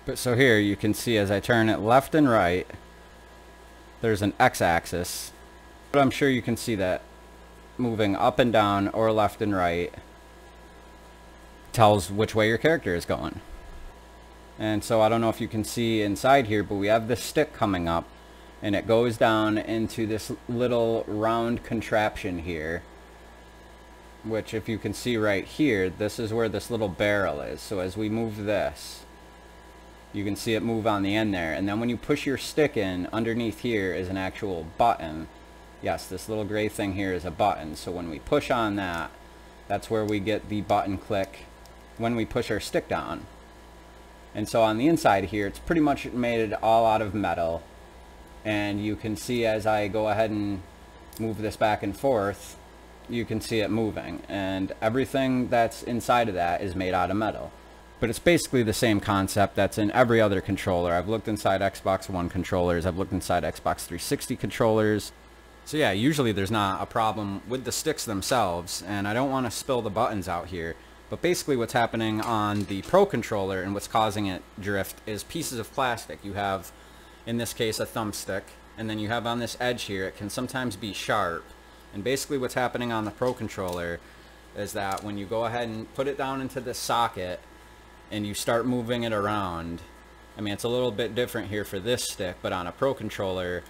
But so here you can see as I turn it left and right, there's an x-axis. But I'm sure you can see that moving up and down or left and right tells which way your character is going. And so I don't know if you can see inside here, but we have this stick coming up and it goes down into this little round contraption here, which if you can see right here, this is where this little barrel is. So as we move this, you can see it move on the end there, and then when you push your stick in, underneath here is an actual button. Yes, this little gray thing here is a button, so when we push on that, that's where we get the button click when we push our stick down. And so on the inside here, it's pretty much made all out of metal, and you can see as I go ahead and move this back and forth, you can see it moving, and everything that's inside of that is made out of metal. But it's basically the same concept that's in every other controller. I've looked inside Xbox One controllers, I've looked inside Xbox 360 controllers. So yeah, usually there's not a problem with the sticks themselves, and I don't want to spill the buttons out here. But basically what's happening on the Pro controller and what's causing it drift is pieces of plastic. You have, in this case, a thumbstick, and then you have on this edge here, it can sometimes be sharp. And basically what's happening on the Pro controller is that when you go ahead and put it down into the socket and you start moving it around, I mean, it's a little bit different here for this stick, but on a Pro controller,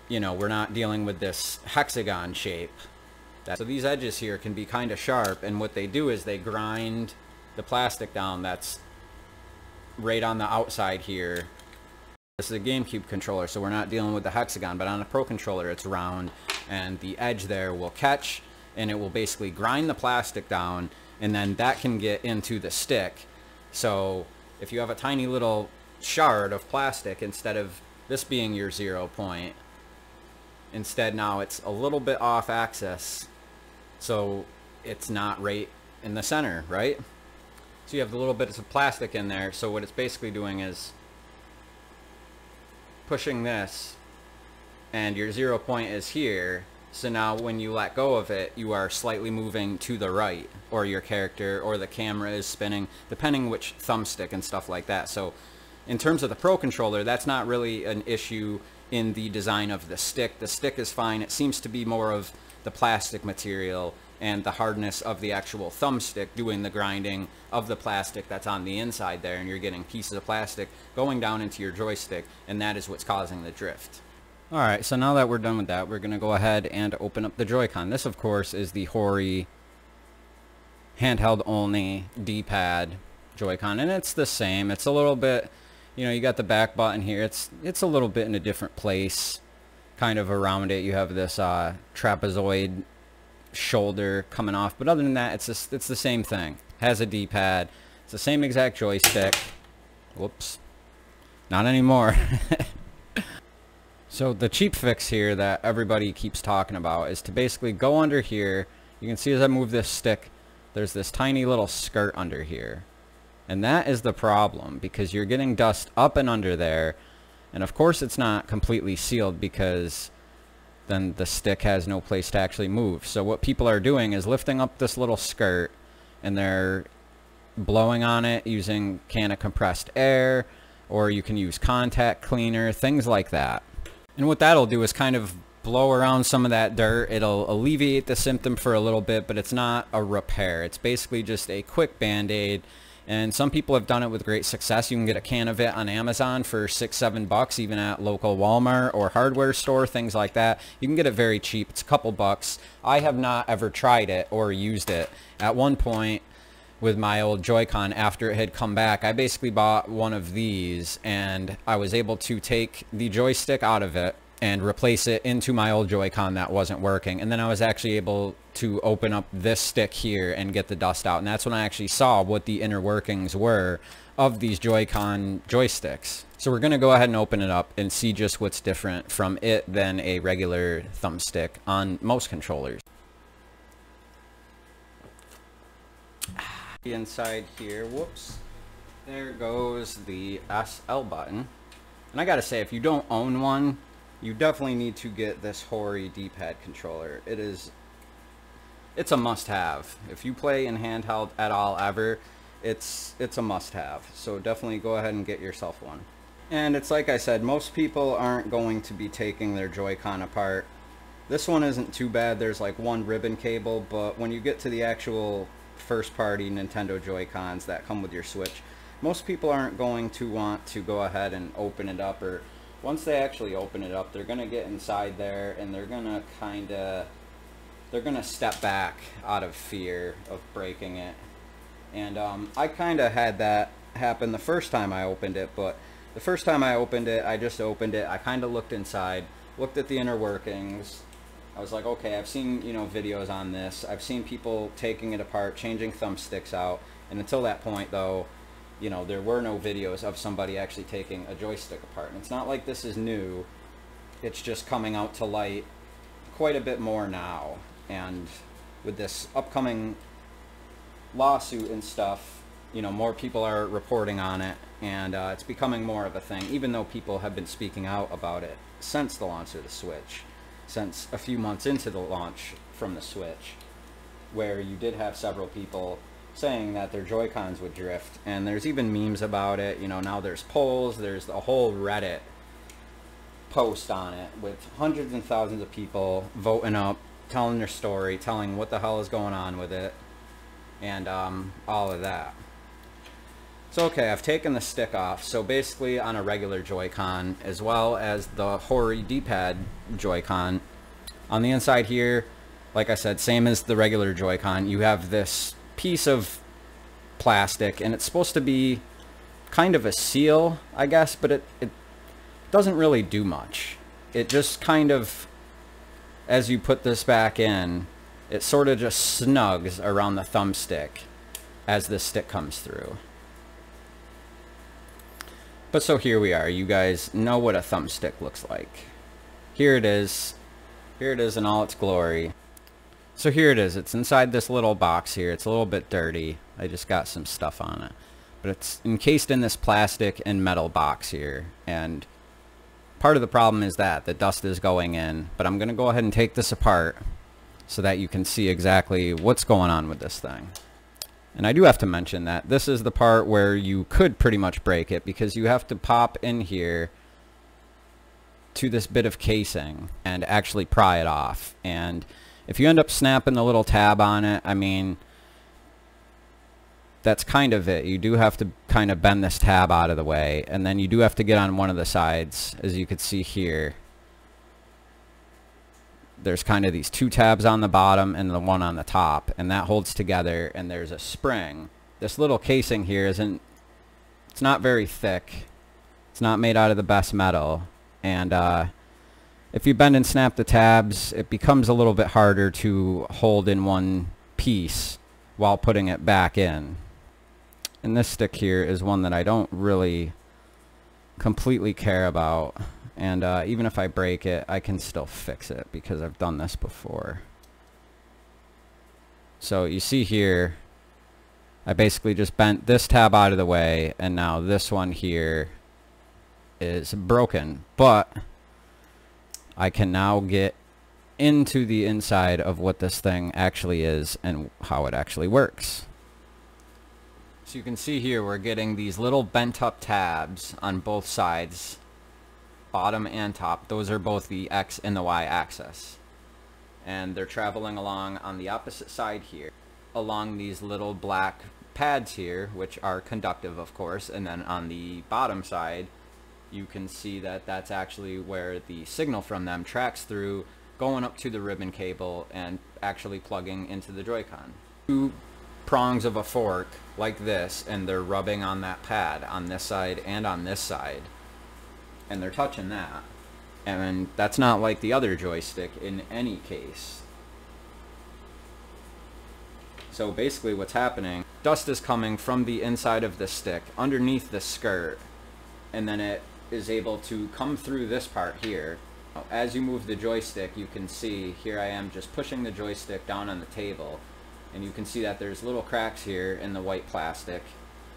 you know, we're not dealing with this hexagon shape. So these edges here can be kind of sharp, and what they do is they grind the plastic down that's right on the outside here. This is a GameCube controller, so we're not dealing with the hexagon, but on a Pro controller it's round, and the edge there will catch, and it will basically grind the plastic down, and then that can get into the stick. So if you have a tiny little shard of plastic, instead of this being your 0 point, instead now it's a little bit off axis, so it's not right in the center, right? So you have the little bits of plastic in there, so what it's basically doing is pushing this, and your 0 point is here, so now when you let go of it, you are slightly moving to the right, or your character or the camera is spinning, depending which thumbstick and stuff like that. So in terms of the Pro controller, that's not really an issue in the design of the stick. The stick is fine. It seems to be more of the plastic material and the hardness of the actual thumbstick doing the grinding of the plastic that's on the inside there, and you're getting pieces of plastic going down into your joystick, and that is what's causing the drift. Alright, so now that we're done with that, we're going to go ahead and open up the Joy-Con. This, of course, is the hoary handheld only D-pad Joy-Con, and it's the same. It's a little bit, you know, you got the back button here. It's a little bit in a different place, kind of around it. You have this trapezoid shoulder coming off, but other than that, it's the same thing. Has a D-pad. It's the same exact joystick. Whoops, not anymore. So the cheap fix here that everybody keeps talking about is to basically go under here. You can see as I move this stick, there's this tiny little skirt under here. And that is the problem, because you're getting dust up and under there. And of course it's not completely sealed, because then the stick has no place to actually move. So what people are doing is lifting up this little skirt, and they're blowing on it using a can of compressed air, or you can use contact cleaner, things like that. And what that'll do is kind of blow around some of that dirt. It'll alleviate the symptom for a little bit, but it's not a repair. It's basically just a quick band-aid. And some people have done it with great success. You can get a can of it on Amazon for $6-7, even at local Walmart or hardware store, things like that. You can get it very cheap. It's a couple bucks. I have not ever tried it or used it. At one point with my old Joy-Con, after it had come back, I basically bought one of these, and I was able to take the joystick out of it and replace it into my old Joy-Con that wasn't working. And then I was actually able to open up this stick here and get the dust out. And that's when I actually saw what the inner workings were of these Joy-Con joysticks. So we're going to go ahead and open it up and see just what's different from it than a regular thumbstick on most controllers. Inside here, whoops, there goes the SL button. And I gotta say, if you don't own one, you definitely need to get this hoary D-pad controller. It's a must-have. If you play in handheld at all ever, it's a must-have. So definitely go ahead and get yourself one. And it's like I said, most people aren't going to be taking their Joy-Con apart. This one isn't too bad. There's like one ribbon cable, but when you get to the actual first-party Nintendo Joy-Cons that come with your Switch, most people aren't going to want to go ahead and open it up, or once they actually open it up, they're going to get inside there and they're going to step back out of fear of breaking it. And I kind of had that happen the first time I opened it, but the first time I opened it, I just opened it, I kind of looked inside, looked at the inner workings. I was like, okay, I've seen, you know, videos on this. I've seen people taking it apart, changing thumbsticks out, and until that point, though, you know, there were no videos of somebody actually taking a joystick apart. And it's not like this is new. It's just coming out to light quite a bit more now. And with this upcoming lawsuit and stuff, you know, more people are reporting on it, and it's becoming more of a thing, even though people have been speaking out about it since the launch of the Switch, since a few months into the launch from the Switch, where you did have several people saying that their Joy-Cons would drift, and there's even memes about it. You know, now there's polls, there's a whole Reddit post on it with hundreds and thousands of people voting up, telling their story, telling what the hell is going on with it, and all of that. So okay, I've taken the stick off. So basically on a regular Joy-Con, as well as the Hori D-pad Joy-Con, on the inside here, like I said, same as the regular Joy-Con, you have this piece of plastic, and it's supposed to be kind of a seal, I guess, but it doesn't really do much. It just kind of, as you put this back in, it sort of just snugs around the thumbstick as the stick comes through. But so here we are. You guys know what a thumbstick looks like. Here it is. Here it is in all its glory. So here it is. It's inside this little box here. It's a little bit dirty. I just got some stuff on it. But it's encased in this plastic and metal box here. And part of the problem is that the dust is going in. But I'm going to go ahead and take this apart so that you can see exactly what's going on with this thing. And I do have to mention that this is the part where you could pretty much break it, because you have to pop in here to this bit of casing and actually pry it off. And if you end up snapping the little tab on it, I mean, that's kind of it. You do have to kind of bend this tab out of the way, and then you do have to get on one of the sides, as you can see here. There's kind of these two tabs on the bottom and the one on the top, and that holds together, and there's a spring. This little casing here it's not very thick. It's not made out of the best metal, and if you bend and snap the tabs, it becomes a little bit harder to hold in one piece while putting it back in. And this stick here is one that I don't really completely care about. And even if I break it, I can still fix it because I've done this before. So you see here, I basically just bent this tab out of the way, and now this one here is broken. But I can now get into the inside of what this thing actually is and how it actually works. So you can see here we're getting these little bent up tabs on both sides, bottom and top. Those are both the X and the Y axis, and they're traveling along on the opposite side here along these little black pads here, which are conductive, of course. And then on the bottom side you can see that that's actually where the signal from them tracks through, going up to the ribbon cable and actually plugging into the Joy-Con. Two prongs of a fork like this, and they're rubbing on that pad on this side and on this side, and they're touching that. And that's not like the other joystick in any case. So basically what's happening, dust is coming from the inside of the stick underneath the skirt, and then it is able to come through this part here. As you move the joystick, you can see here I am just pushing the joystick down on the table, and you can see that there's little cracks here in the white plastic,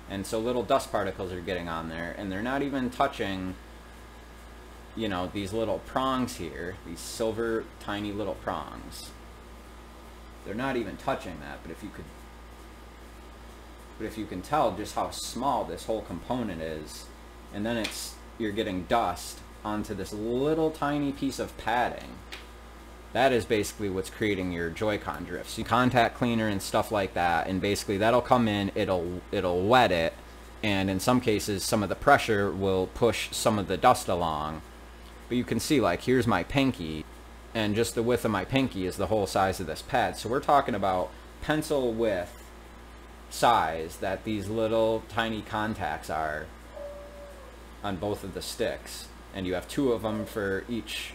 and so little dust particles are getting on there, and they're not even touching, you know, these little prongs here, these silver tiny little prongs. They're not even touching that. But if you could But if you can tell just how small this whole component is, and then you're getting dust onto this little tiny piece of padding, that is basically what's creating your Joycon drifts. So contact cleaner and stuff like that, and basically that'll come in, it'll wet it, and in some cases some of the pressure will push some of the dust along. But you can see, like, here's my pinky, and just the width of my pinky is the whole size of this pad. So we're talking about pencil width size that these little tiny contacts are on both of the sticks, and you have two of them for each.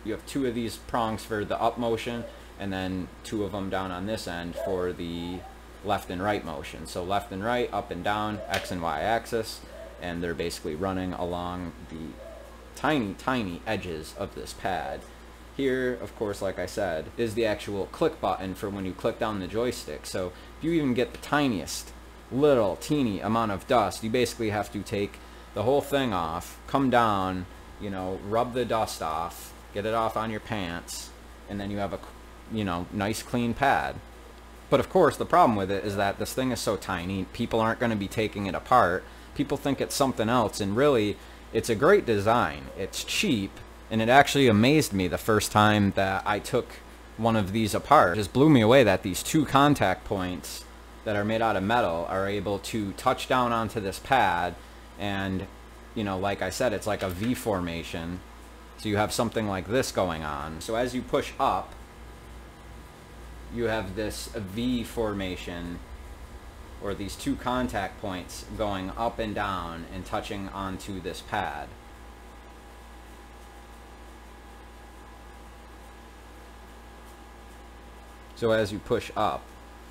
You have two of these prongs for the up motion, and then two of them down on this end for the left and right motion. So left and right, up and down, X and Y axis, and they're basically running along the tiny edges of this pad. Here, of course, like I said, is the actual click button for when you click down the joystick. So if you even get the tiniest little teeny amount of dust, you basically have to take the whole thing off, come down, you know, rub the dust off, get it off on your pants, and then you have a, you know, nice clean pad. But of course the problem with it is that this thing is so tiny, people aren't going to be taking it apart. People think it's something else, and really it's a great design. It's cheap, and it actually amazed me the first time that I took one of these apart. It just blew me away that these two contact points that are made out of metal are able to touch down onto this pad, and, you know, like I said, it's like a V formation. So you have something like this going on. So as you push up, you have this V formation, or these two contact points going up and down and touching onto this pad. So as you push up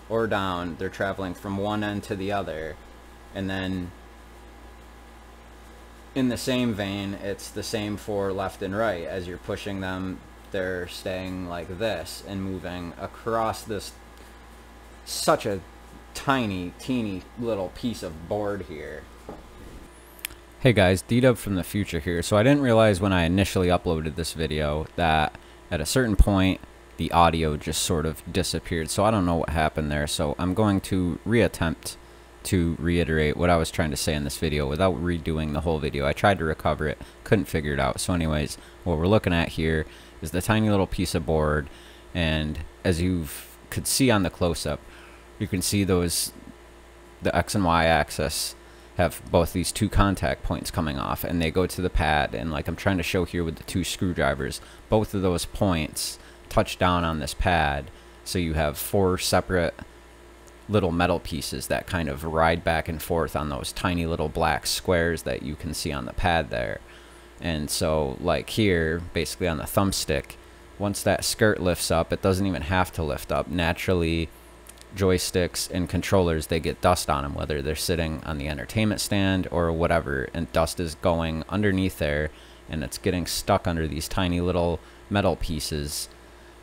or down, they're traveling from one end to the other, and then in the same vein, it's the same for left and right. As you're pushing them, they're staying like this and moving across this such a teeny little piece of board here. Hey guys, D-Dub from the future here. So I didn't realize when I initially uploaded this video that at a certain point the audio just sort of disappeared. So I don't know what happened there. So I'm going to reattempt to reiterate what I was trying to say in this video without redoing the whole video. I tried to recover it, couldn't figure it out. So anyways, what we're looking at here is the tiny little piece of board, and as you could see on the close-up, you can see those, the X and Y axis have both these two contact points coming off, and they go to the pad, and like I'm trying to show here with the two screwdrivers, both of those points touch down on this pad. So you have four separate little metal pieces that kind of ride back and forth on those tiny little black squares that you can see on the pad there. And so like here, basically on the thumbstick, once that skirt lifts up, it doesn't even have to lift up. Naturally, joysticks and controllers, they get dust on them, whether they're sitting on the entertainment stand or whatever, and dust is going underneath there, and it's getting stuck under these tiny little metal pieces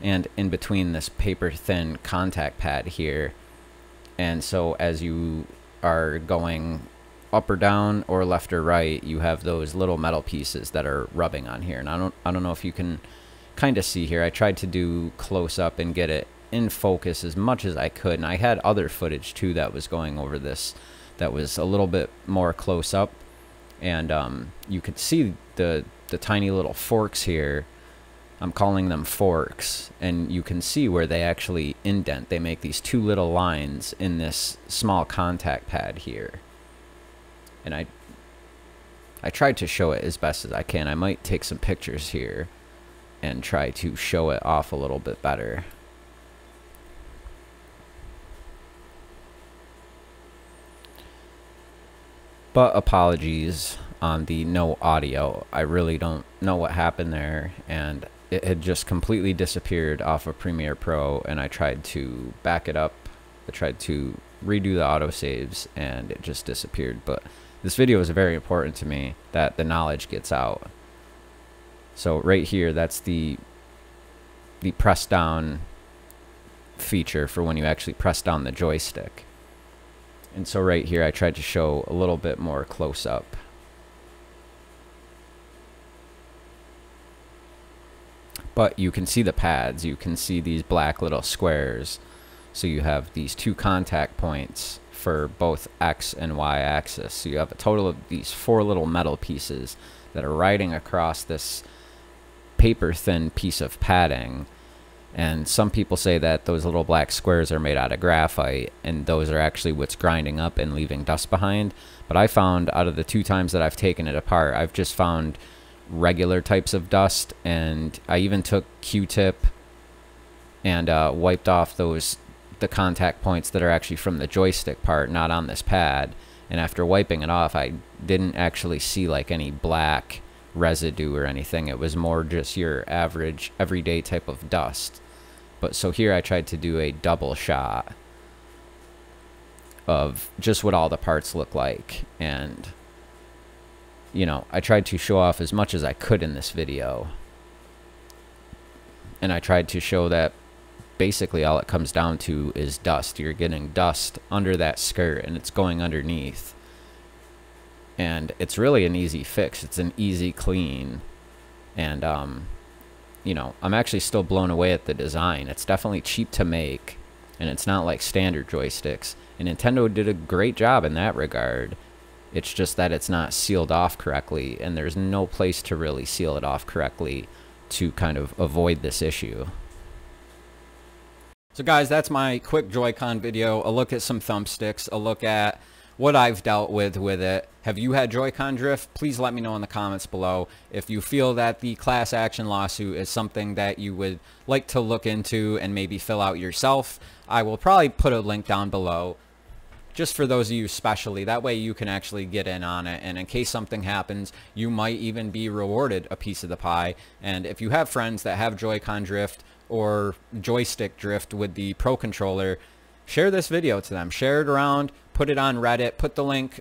and in between this paper thin contact pad here. And so as you are going up or down or left or right, you have those little metal pieces that are rubbing on here. And I don't know if you can kind of see here. I tried to do close up and get it in focus as much as I could, and I had other footage too that was going over this that was a little bit more close up, and you could see the tiny little forks here. I'm calling them forks, and you can see where they actually indent. They make these two little lines in this small contact pad here, and I tried to show it as best as I can. I might take some pictures here and try to show it off a little bit better. But apologies on the no audio. I really don't know what happened there, and it had just completely disappeared off of Premiere Pro, and I tried to back it up. I tried to redo the autosaves, and it just disappeared. But this video is very important to me that the knowledge gets out. So right here, that's the press down feature for when you actually press down the joystick. And so right here, I tried to show a little bit more close up. But you can see the pads, you can see these black little squares. So you have these two contact points for both X and Y axis. So you have a total of these 4 little metal pieces that are riding across this paper thin piece of padding. And some people say that those little black squares are made out of graphite, and those are actually what's grinding up and leaving dust behind. But I found, out of the 2 times that I've taken it apart, I've just found regular types of dust, and I even took Q-tip and wiped off the contact points that are actually from the joystick part, not on this pad. And after wiping it off, I didn't actually see like any black residue or anything. It was more just your average everyday type of dust. But so here I tried to do a double shot of just what all the parts look like, and you know, I tried to show off as much as I could in this video, and I tried to show that basically all it comes down to is dust. You're getting dust under that skirt and it's going underneath, and it's really an easy fix. It's an easy clean, and you know, I'm actually still blown away at the design. It's definitely cheap to make, and it's not like standard joysticks, and Nintendo did a great job in that regard. It's just that it's not sealed off correctly, and there's no place to really seal it off correctly to kind of avoid this issue. So guys, that's my quick Joy-Con video, a look at some thumbsticks, a look at what I've dealt with it. Have you had Joy-Con drift? Please let me know in the comments below. If you feel that the class action lawsuit is something that you would like to look into and maybe fill out yourself, I will probably put a link down below, just for those of you especially. That way you can actually get in on it, and in case something happens, you might even be rewarded a piece of the pie. And if you have friends that have Joy-Con drift or joystick drift with the Pro Controller, share this video to them. Share it around, put it on Reddit, put the link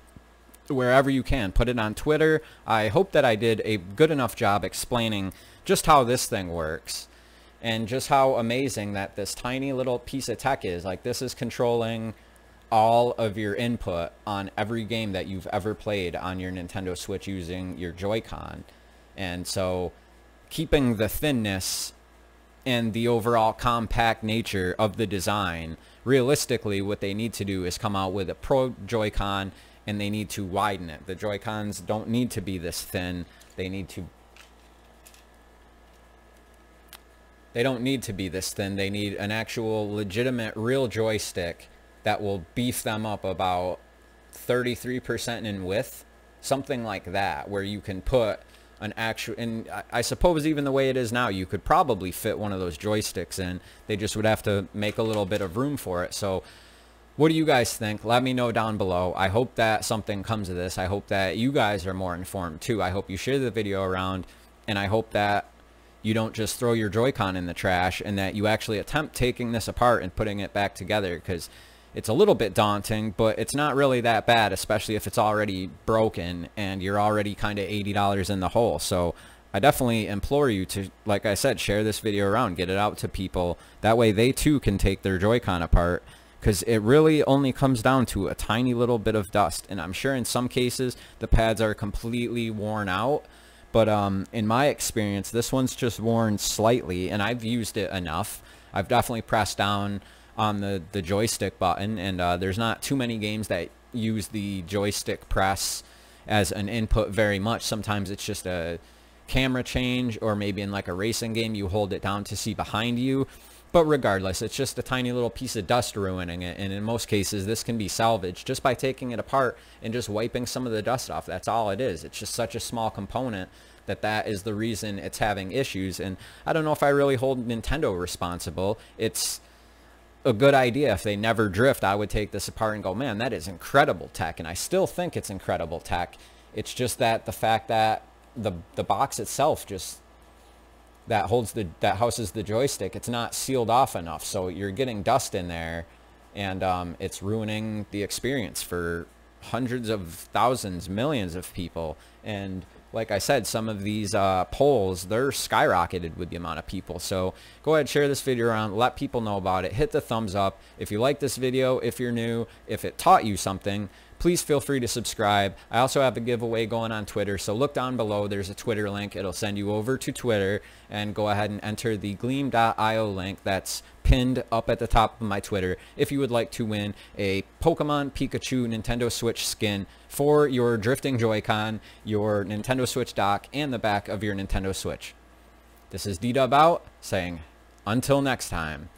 wherever you can, put it on Twitter. I hope that I did a good enough job explaining just how this thing works, and just how amazing that this tiny little piece of tech is. Like, this is controlling all of your input on every game that you've ever played on your Nintendo Switch using your Joy-Con. And so keeping the thinness and the overall compact nature of the design, realistically what they need to do is come out with a Pro Joy-Con, and they need to widen it. The Joy-Cons don't need to be this thin. They don't need to be this thin. They need an actual legitimate real joystick that will beef them up about 33% in width, something like that, where you can put an actual, and I suppose even the way it is now, you could probably fit one of those joysticks in. They just would have to make a little bit of room for it. So what do you guys think? Let me know down below. I hope that something comes of this. I hope that you guys are more informed too. I hope you share the video around, and I hope that you don't just throw your Joy-Con in the trash, and that you actually attempt taking this apart and putting it back together, because it's a little bit daunting, but it's not really that bad, especially if it's already broken and you're already kind of $80 in the hole. So I definitely implore you to, like I said, share this video around, get it out to people. That way they too can take their Joy-Con apart, because it really only comes down to a tiny little bit of dust. And I'm sure in some cases the pads are completely worn out, but in my experience, this one's just worn slightly, and I've used it enough. I've definitely pressed down on the joystick button, and there's not too many games that use the joystick press as an input very much. Sometimes it's just a camera change, or maybe in like a racing game you hold it down to see behind you. But regardless, it's just a tiny little piece of dust ruining it, and in most cases this can be salvaged just by taking it apart and just wiping some of the dust off. That's all it is. It's just such a small component that is the reason it's having issues. And I don't know if I really hold Nintendo responsible. It's a good idea. If they never drift, I would take this apart and go, man, that is incredible tech. And I still think it's incredible tech. It's just that the fact that the box itself, just that houses the joystick, it's not sealed off enough, so you're getting dust in there, and it's ruining the experience for hundreds of thousands, millions of people. And like I said, some of these polls, they're skyrocketed with the amount of people. So go ahead, share this video around, let people know about it, hit the thumbs up. If you like this video, if you're new, if it taught you something, please feel free to subscribe. I also have a giveaway going on Twitter, so look down below. There's a Twitter link. It'll send you over to Twitter, and go ahead and enter the gleam.io link that's pinned up at the top of my Twitter if you would like to win a Pokemon Pikachu Nintendo Switch skin for your drifting Joy-Con, your Nintendo Switch dock, and the back of your Nintendo Switch. This is D-Dub out, saying until next time.